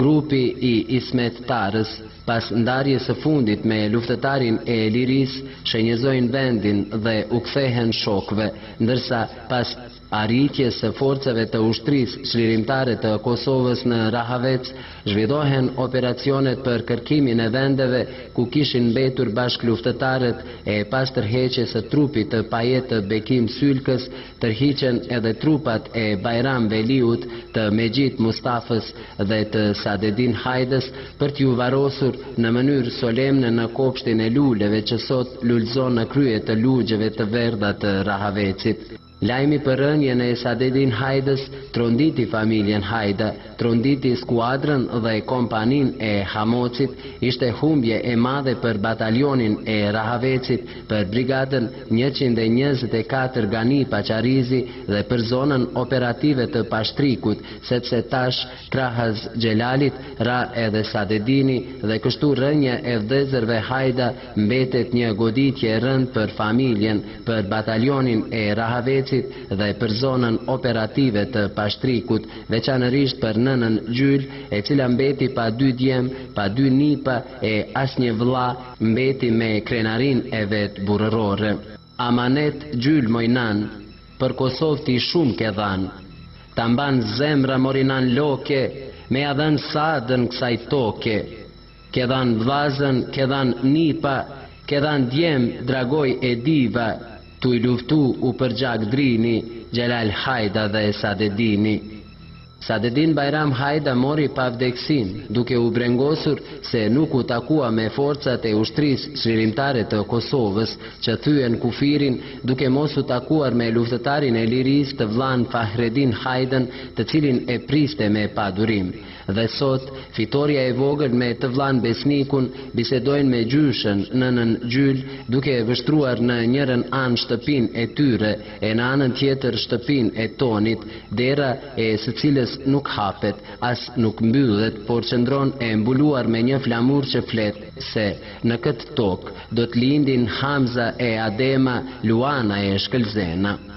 Grupi i Ismet Tarës, pas ndarjes së fundit me luftëtarin e liris, shenjëzojnë vendin dhe u kthehen shokëve, ndërsa pas arritjes së forcave të ushtrisë çlirimtare të Kosovës në Rahavec, zhvillohen operacionet për kërkimin e vendeve ku kishin mbetur bashkëluftëtarët e pas tërheqjes së trupit të Pajet të Bekim Sylkës, tërhiqen edhe trupat e Bajram Veliut, të Mejit Mustafës dhe të Sadedin Hajdës për t'ju varosur në mënyrë solemne në kopshtin e luleve që sot lulëzon në krye të lugjeve të verdha të Rahavecit. Lajmi për rënjen e Sadedin Hajdës tronditi familjen Hajda, tronditi skuadrën dhe kompanin e Hamocit, ishte humbje e madhe për batalionin e Rahavecit, për brigadën 124 Gani Pacharizi dhe për zonën operative të Pashtrikut, sepse tash krahas Xhelalit ra edhe Sadedini dhe kështu rënja e vëllezërve Hajda mbetet një goditje e rëndë për familjen, për batalionin e Rahavecit dhe për zonën operative të Pashtrikut, veçanërisht për nënën Gjyl, e cila mbeti pa 2 djem, pa 2 nipa e asnjë vëlla, mbeti me krenarin e vet burrërore. Amanet Gjyl Mojnan, për Kosovë ti shumë ke dhanë, ta mban zemra morinan loke, me ja dhën sadën kësaj toke, ke dhanë vllazën, ke dhanë nipa, ke dhanë djem dragoj e diva, tu i luftu u përgjak Drini, Xhelal Hajda dhe Sadedini. Sadedin Bajram Hajda mori pa vdeksin, duke u brengosur se nuk u takua me forcat e ushtrisë çlirimtare të Kosovës, që thyen kufirin, duke mos u takuar me luftëtarin e liris të vllan Fahredin Hajdën, të cilin e priste me padurim. Dhe sot, fitoria e vogël me të vllan Besnikun bisedojnë me gjyshën, nënën Gjyl, duke vështruar në njërën anë shtëpin e tyre, e në anën tjetër shtëpin e Tonit, dera e së cilës nuk hapet, as nuk mbyllet, por qëndron e mbuluar me një flamur që flet se në këtë tokë do të lindin Hamza e Adema, Luana e Shkëlzena.